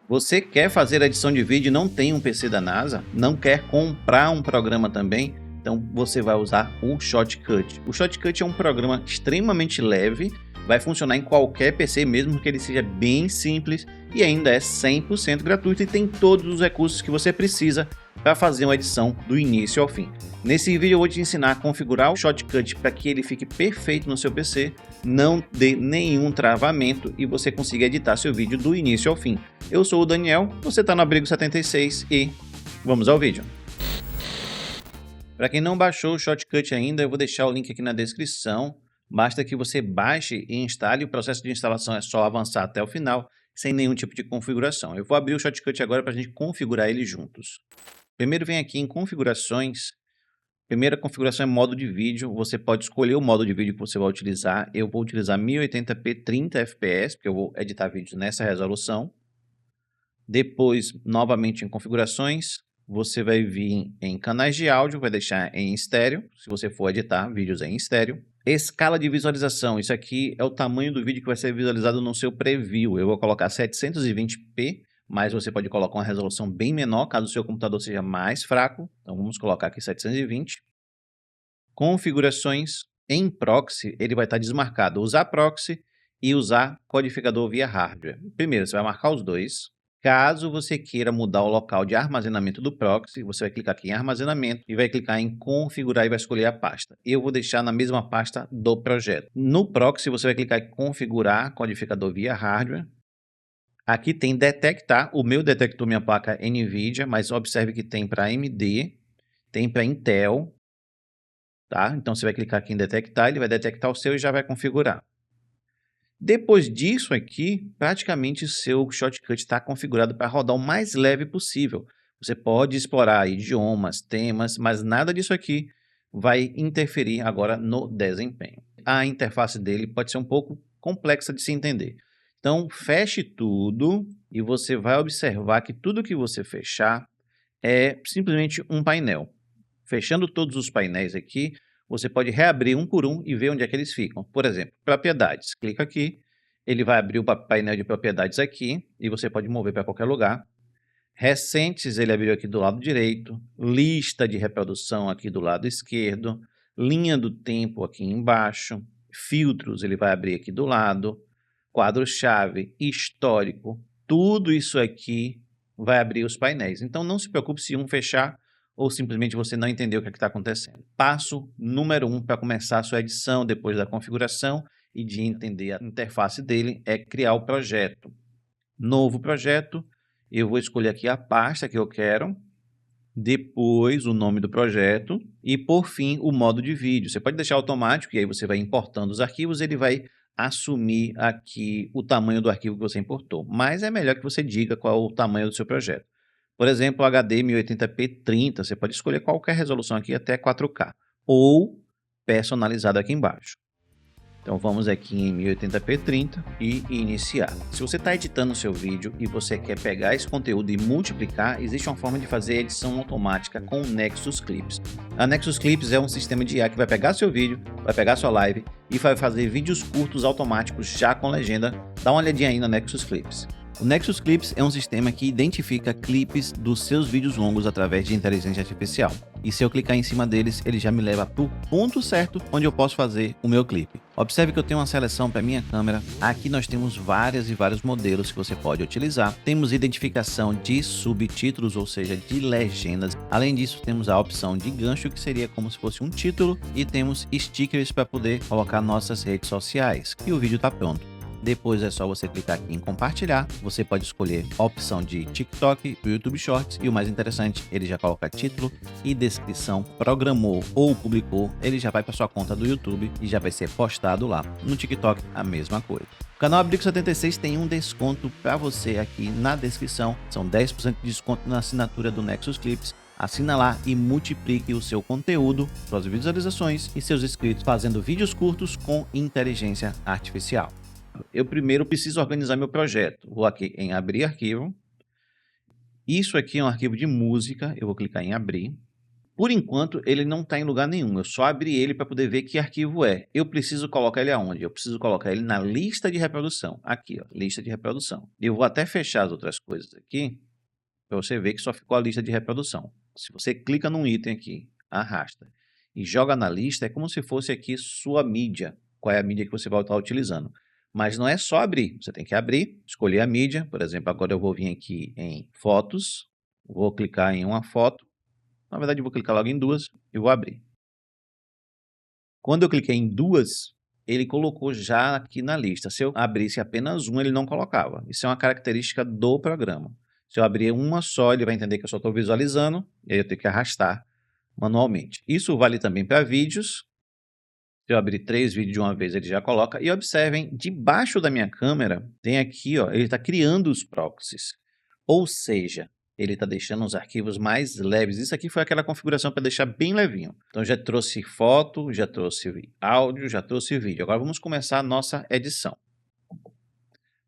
Você quer fazer edição de vídeo e não tem um PC da NASA? Não quer comprar um programa também? Então você vai usar o Shotcut. O Shotcut é um programa extremamente leve, vai funcionar em qualquer PC, mesmo que ele seja bem simples, e ainda é 100% gratuito e tem todos os recursos que você precisa para fazer uma edição do início ao fim. Nesse vídeo eu vou te ensinar a configurar o Shotcut para que ele fique perfeito no seu PC, não dê nenhum travamento e você consiga editar seu vídeo do início ao fim. Eu sou o Daniel, você está no Abrigo 76 e vamos ao vídeo. Para quem não baixou o Shotcut ainda, eu vou deixar o link aqui na descrição. Basta que você baixe e instale, o processo de instalação é só avançar até o final, sem nenhum tipo de configuração. Eu vou abrir o Shotcut agora para a gente configurar ele juntos. Primeiro vem aqui em configurações. Primeira configuração é modo de vídeo. Você pode escolher o modo de vídeo que você vai utilizar. Eu vou utilizar 1080p 30 fps, porque eu vou editar vídeos nessa resolução. Depois, novamente em configurações, você vai vir em canais de áudio, vai deixar em estéreo, se você for editar vídeos em estéreo. Escala de visualização, isso aqui é o tamanho do vídeo que vai ser visualizado no seu preview. Eu vou colocar 720p, mas você pode colocar uma resolução bem menor, caso o seu computador seja mais fraco. Então vamos colocar aqui 720. Configurações, em proxy, ele vai estar desmarcado usar proxy e usar codificador via hardware. Primeiro, você vai marcar os dois. Caso você queira mudar o local de armazenamento do proxy, você vai clicar aqui em armazenamento e vai clicar em configurar e vai escolher a pasta. Eu vou deixar na mesma pasta do projeto. No proxy, você vai clicar em configurar codificador via hardware. Aqui tem detectar, o meu detectou minha placa NVIDIA, mas observe que tem para AMD, tem para Intel, tá? Então você vai clicar aqui em detectar, ele vai detectar o seu e já vai configurar. Depois disso aqui, praticamente o seu Shotcut está configurado para rodar o mais leve possível. Você pode explorar idiomas, temas, mas nada disso aqui vai interferir agora no desempenho. A interface dele pode ser um pouco complexa de se entender. Então, feche tudo e você vai observar que tudo que você fechar é simplesmente um painel. Fechando todos os painéis aqui, você pode reabrir um por um e ver onde é que eles ficam. Por exemplo, propriedades. Clica aqui, ele vai abrir o painel de propriedades aqui e você pode mover para qualquer lugar. Recentes, ele abriu aqui do lado direito. Lista de reprodução aqui do lado esquerdo. Linha do tempo aqui embaixo. Filtros, ele vai abrir aqui do lado. Quadro-chave, histórico. Tudo isso aqui vai abrir os painéis. Então, não se preocupe se um fechar ou simplesmente você não entendeu o que está acontecendo. Passo número 1 para começar a sua edição depois da configuração e de entender a interface dele é criar o projeto. Novo projeto, eu vou escolher aqui a pasta que eu quero, depois o nome do projeto e por fim o modo de vídeo. Você pode deixar automático e aí você vai importando os arquivos, ele vai assumir aqui o tamanho do arquivo que você importou. Mas é melhor que você diga qual é o tamanho do seu projeto. Por exemplo, HD 1080p 30, você pode escolher qualquer resolução aqui até 4K, ou personalizado aqui embaixo. Então vamos aqui em 1080p 30 e iniciar. Se você está editando o seu vídeo e você quer pegar esse conteúdo e multiplicar, existe uma forma de fazer edição automática com o Nexus Clips. A Nexus Clips é um sistema de IA que vai pegar seu vídeo, vai pegar sua live e vai fazer vídeos curtos automáticos já com legenda. Dá uma olhadinha aí na Nexus Clips. O Nexus Clips é um sistema que identifica clipes dos seus vídeos longos através de inteligência artificial. E se eu clicar em cima deles, ele já me leva para o ponto certo onde eu posso fazer o meu clipe. Observe que eu tenho uma seleção para minha câmera. Aqui nós temos vários modelos que você pode utilizar. Temos identificação de subtítulos, ou seja, de legendas. Além disso, temos a opção de gancho, que seria como se fosse um título. E temos stickers para poder colocar nossas redes sociais. E o vídeo está pronto. Depois é só você clicar aqui em compartilhar, você pode escolher a opção de TikTok, YouTube Shorts e o mais interessante, ele já coloca título e descrição, programou ou publicou, ele já vai para sua conta do YouTube e já vai ser postado lá. No TikTok, a mesma coisa. O canal Abrigo 76 tem um desconto para você aqui na descrição, são 10% de desconto na assinatura do Nexus Clips. Assina lá e multiplique o seu conteúdo, suas visualizações e seus inscritos fazendo vídeos curtos com inteligência artificial. Eu primeiro preciso organizar meu projeto. Vou aqui em abrir arquivo. Isso aqui é um arquivo de música. Eu vou clicar em abrir. Por enquanto, ele não está em lugar nenhum. Eu só abri ele para poder ver que arquivo é. Eu preciso colocar ele aonde? Eu preciso colocar ele na lista de reprodução. Aqui, ó, lista de reprodução. Eu vou até fechar as outras coisas aqui, para você ver que só ficou a lista de reprodução. Se você clica num item aqui, arrasta e joga na lista, é como se fosse aqui sua mídia. Qual é a mídia que você vai estar utilizando? Mas não é só abrir. Você tem que abrir, escolher a mídia. Por exemplo, agora eu vou vir aqui em fotos. Vou clicar em uma foto. Na verdade, eu vou clicar logo em duas e vou abrir. Quando eu cliquei em duas, ele colocou já aqui na lista. Se eu abrisse apenas uma, ele não colocava. Isso é uma característica do programa. Se eu abrir uma só, ele vai entender que eu só estou visualizando, e aí eu tenho que arrastar manualmente. Isso vale também para vídeos. Se eu abrir 3 vídeos de uma vez, ele já coloca. E observem, debaixo da minha câmera, tem aqui, ó, ele está criando os proxies. Ou seja, ele está deixando os arquivos mais leves. Isso aqui foi aquela configuração para deixar bem levinho. Então, já trouxe foto, já trouxe áudio, já trouxe vídeo. Agora, vamos começar a nossa edição.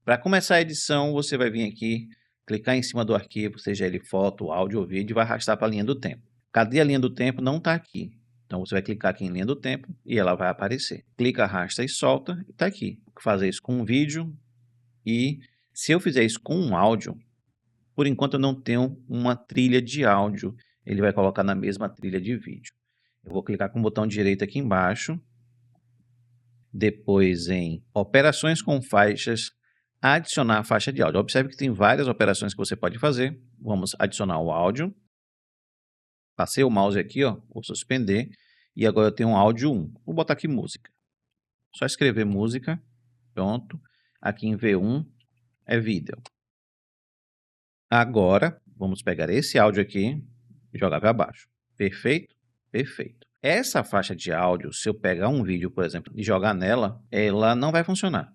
Para começar a edição, você vai vir aqui, clicar em cima do arquivo, seja ele foto, áudio ou vídeo, e vai arrastar para a linha do tempo. Cadê a linha do tempo? Não está aqui. Então, você vai clicar aqui em linha do tempo e ela vai aparecer. Clica, arrasta e solta e está aqui. Vou fazer isso com um vídeo e se eu fizer isso com um áudio, por enquanto eu não tenho uma trilha de áudio. Ele vai colocar na mesma trilha de vídeo. Eu vou clicar com o botão direito aqui embaixo. Depois em operações com faixas, adicionar a faixa de áudio. Observe que tem várias operações que você pode fazer. Vamos adicionar o áudio. Passei o mouse aqui, ó, vou suspender. E agora eu tenho um áudio 1. Vou botar aqui música. Só escrever música. Pronto. Aqui em V1 é vídeo. Agora, vamos pegar esse áudio aqui e jogar para baixo. Perfeito? Perfeito. Essa faixa de áudio, se eu pegar um vídeo, por exemplo, e jogar nela, ela não vai funcionar,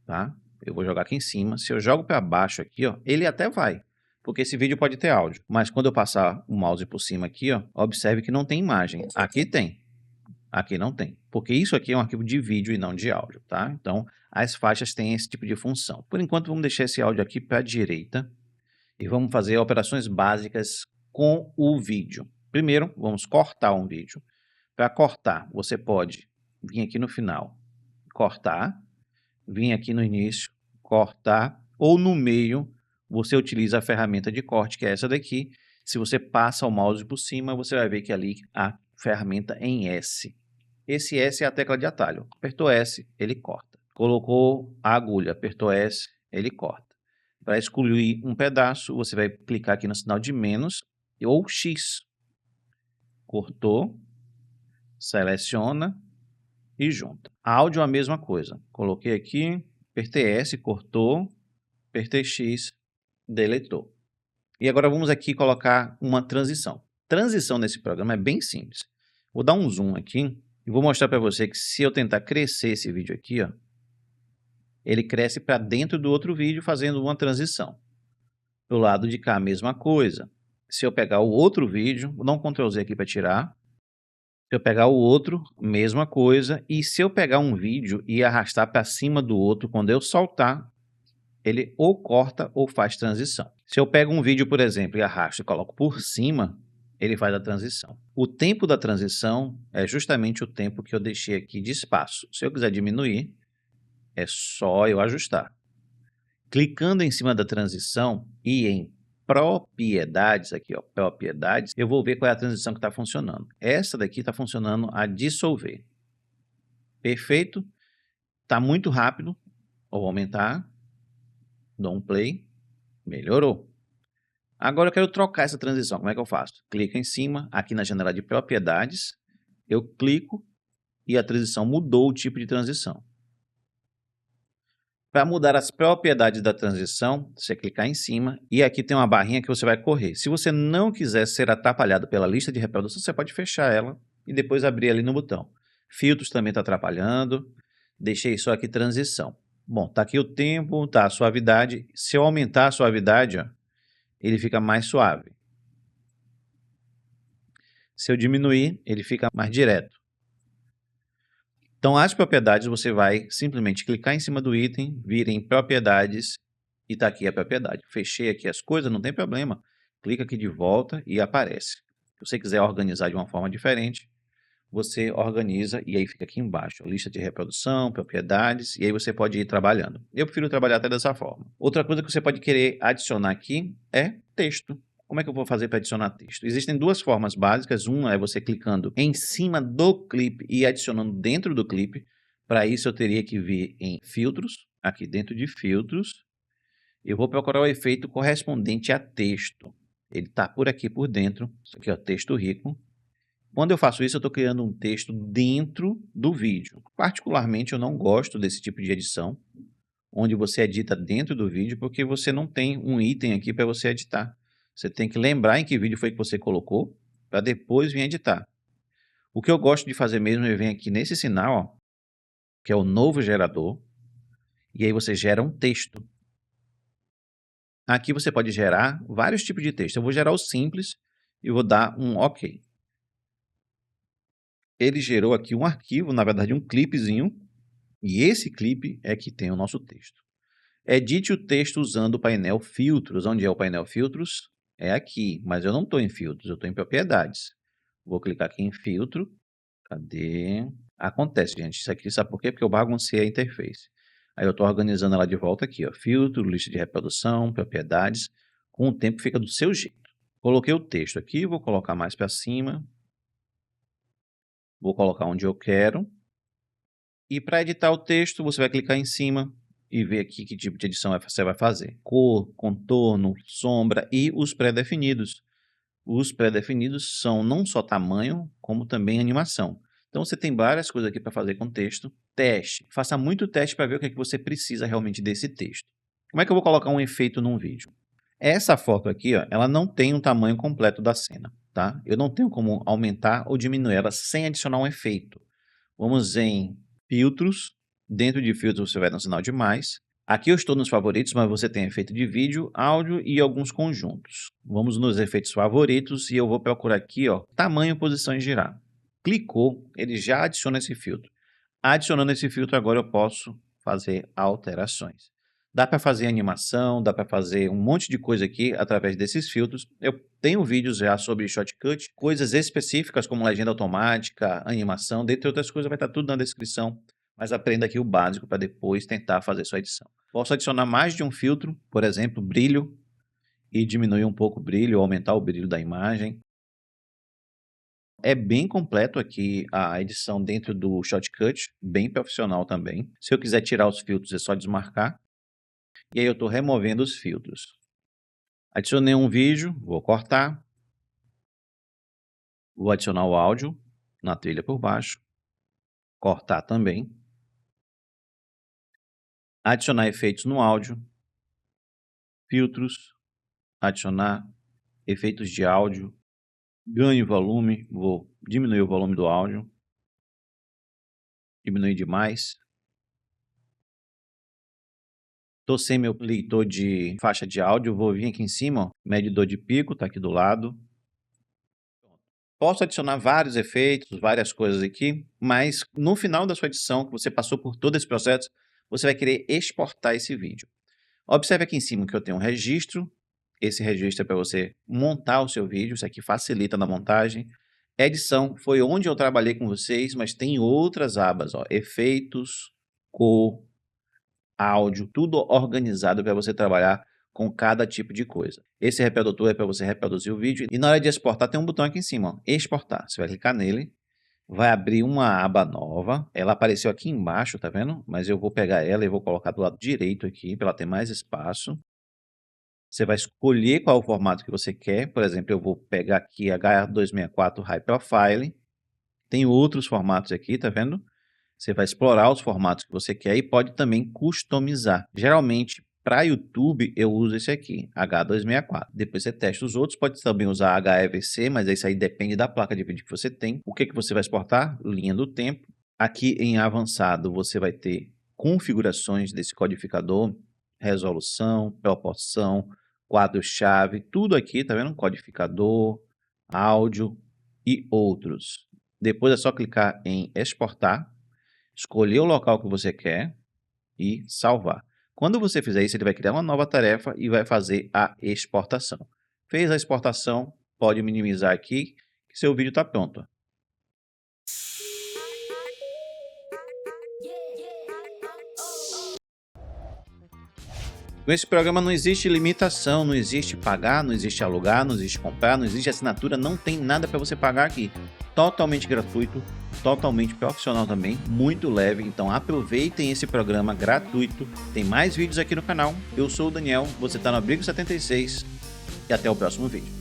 tá? Eu vou jogar aqui em cima. Se eu jogo para baixo aqui, ó, ele até vai, porque esse vídeo pode ter áudio. Mas quando eu passar o mouse por cima aqui, ó, observe que não tem imagem. Aqui tem. Aqui não tem. Porque isso aqui é um arquivo de vídeo e não de áudio, tá? Então, as faixas têm esse tipo de função. Por enquanto, vamos deixar esse áudio aqui para a direita. E vamos fazer operações básicas com o vídeo. Primeiro, vamos cortar um vídeo. Para cortar, você pode vir aqui no final, cortar, vir aqui no início, cortar, ou no meio, você utiliza a ferramenta de corte, que é essa daqui. Se você passa o mouse por cima, você vai ver que ali a ferramenta em S. Esse S é a tecla de atalho. Apertou S, ele corta. Colocou a agulha, apertou S, ele corta. Para excluir um pedaço, você vai clicar aqui no sinal de menos ou X. Cortou, seleciona e junta. Áudio a mesma coisa. Coloquei aqui, apertei S, cortou, apertei X, deletou. E agora vamos aqui colocar uma transição. Transição nesse programa é bem simples. Vou dar um zoom aqui e vou mostrar para você que se eu tentar crescer esse vídeo aqui, ó, ele cresce para dentro do outro vídeo fazendo uma transição. Do lado de cá, a mesma coisa. Se eu pegar o outro vídeo, vou dar um Ctrl Z aqui para tirar. Se eu pegar o outro, mesma coisa. E se eu pegar um vídeo e arrastar para cima do outro, quando eu soltar, ele ou corta ou faz transição. Se eu pego um vídeo, por exemplo, e arrasto e coloco por cima, ele faz a transição. O tempo da transição é justamente o tempo que eu deixei aqui de espaço. Se eu quiser diminuir, é só eu ajustar. Clicando em cima da transição e em propriedades, aqui ó, propriedades, eu vou ver qual é a transição que está funcionando. Essa daqui está funcionando a dissolver. Perfeito. Está muito rápido. Vou aumentar. Dou um play. Melhorou. Agora eu quero trocar essa transição. Como é que eu faço? Clico em cima, aqui na janela de propriedades. Eu clico e a transição mudou o tipo de transição. Para mudar as propriedades da transição, você clicar em cima e aqui tem uma barrinha que você vai correr. Se você não quiser ser atrapalhado pela lista de reprodução, você pode fechar ela e depois abrir ali no botão. Filtros também está atrapalhando. Deixei só aqui transição. Bom, está aqui o tempo, tá a suavidade. Se eu aumentar a suavidade, ó, ele fica mais suave. Se eu diminuir, ele fica mais direto. Então, as propriedades, você vai simplesmente clicar em cima do item, vir em propriedades e está aqui a propriedade. Fechei aqui as coisas, não tem problema. Clica aqui de volta e aparece. Se você quiser organizar de uma forma diferente, você organiza e aí fica aqui embaixo, lista de reprodução, propriedades, e aí você pode ir trabalhando. Eu prefiro trabalhar até dessa forma. Outra coisa que você pode querer adicionar aqui é texto. Como é que eu vou fazer para adicionar texto? Existem duas formas básicas. Uma é você clicando em cima do clipe e adicionando dentro do clipe. Para isso eu teria que vir em filtros, aqui dentro de filtros. Eu vou procurar o efeito correspondente a texto. Ele está por aqui por dentro. Isso aqui é o texto rico. Quando eu faço isso, eu estou criando um texto dentro do vídeo. Particularmente, eu não gosto desse tipo de edição, onde você edita dentro do vídeo, porque você não tem um item aqui para você editar. Você tem que lembrar em que vídeo foi que você colocou, para depois vir editar. O que eu gosto de fazer mesmo é vir aqui nesse sinal, ó, que é o novo gerador, e aí você gera um texto. Aqui você pode gerar vários tipos de texto. Eu vou gerar o simples e vou dar um OK. Ele gerou aqui um arquivo, na verdade um clipezinho, e esse clipe é que tem o nosso texto. Edite o texto usando o painel filtros. Onde é o painel filtros? É aqui, mas eu não estou em filtros, eu estou em propriedades. Vou clicar aqui em filtro. Cadê? Acontece, gente, isso aqui, sabe por quê? Porque eu baguncei a interface. Aí eu estou organizando ela de volta aqui, ó. Filtro, lista de reprodução, propriedades. Com o tempo fica do seu jeito. Coloquei o texto aqui, vou colocar mais para cima. Vou colocar onde eu quero. E para editar o texto, você vai clicar em cima e ver aqui que tipo de edição você vai fazer. Cor, contorno, sombra e os pré-definidos. Os pré-definidos são não só tamanho, como também animação. Então você tem várias coisas aqui para fazer com texto. Teste. Faça muito teste para ver o que é que você precisa realmente desse texto. Como é que eu vou colocar um efeito num vídeo? Essa foto aqui, ó, ela não tem um tamanho completo da cena, tá? Eu não tenho como aumentar ou diminuir ela sem adicionar um efeito. Vamos em filtros. Dentro de filtros você vai no sinal de mais. Aqui eu estou nos favoritos, mas você tem efeito de vídeo, áudio e alguns conjuntos. Vamos nos efeitos favoritos e eu vou procurar aqui, ó, tamanho, posição e girar. Clicou, ele já adiciona esse filtro. Adicionando esse filtro, agora eu posso fazer alterações. Dá para fazer animação, dá para fazer um monte de coisa aqui através desses filtros. Eu tenho vídeos já sobre shortcut, coisas específicas como legenda automática, animação, dentre outras coisas, vai estar tudo na descrição. Mas aprenda aqui o básico para depois tentar fazer sua edição. Posso adicionar mais de um filtro, por exemplo, brilho, e diminuir um pouco o brilho, ou aumentar o brilho da imagem. É bem completo aqui a edição dentro do Shotcut, bem profissional também. Se eu quiser tirar os filtros, é só desmarcar. E aí eu estou removendo os filtros. Adicionei um vídeo, vou cortar. Vou adicionar o áudio na trilha por baixo. Cortar também. Adicionar efeitos no áudio. Filtros. Adicionar efeitos de áudio. Ganho volume, vou diminuir o volume do áudio. Diminuir demais. Estou sem meu leitor de faixa de áudio, vou vir aqui em cima, ó, medidor de pico, está aqui do lado. Posso adicionar vários efeitos, várias coisas aqui, mas no final da sua edição, que você passou por todo esse processo, você vai querer exportar esse vídeo. Observe aqui em cima que eu tenho um registro. Esse registro é para você montar o seu vídeo, isso aqui facilita na montagem. Edição foi onde eu trabalhei com vocês, mas tem outras abas, ó, efeitos, cor, áudio, tudo organizado para você trabalhar com cada tipo de coisa. Esse reprodutor é para você reproduzir o vídeo e na hora de exportar tem um botão aqui em cima, ó, exportar. Você vai clicar nele, vai abrir uma aba nova. Ela apareceu aqui embaixo, tá vendo? Mas eu vou pegar ela e vou colocar do lado direito aqui para ela ter mais espaço. Você vai escolher qual é o formato que você quer. Por exemplo, eu vou pegar aqui H264 High Profile. Tem outros formatos aqui, tá vendo? Você vai explorar os formatos que você quer e pode também customizar. Geralmente, para YouTube, eu uso esse aqui, H264. Depois você testa os outros, pode também usar HEVC, mas isso aí depende da placa de vídeo que você tem. O que, que você vai exportar? Linha do tempo. Aqui em avançado, você vai ter configurações desse codificador, resolução, proporção, quadro-chave, tudo aqui, tá vendo? Codificador, áudio e outros. Depois é só clicar em exportar, escolher o local que você quer e salvar. Quando você fizer isso, ele vai criar uma nova tarefa e vai fazer a exportação. Fez a exportação, pode minimizar aqui que seu vídeo está pronto. Com esse programa não existe limitação, não existe pagar, não existe alugar, não existe comprar, não existe assinatura, não tem nada para você pagar aqui. Totalmente gratuito, totalmente profissional também, muito leve, então aproveitem esse programa gratuito. Tem mais vídeos aqui no canal, eu sou o Daniel, você está no Abrigo 76 e até o próximo vídeo.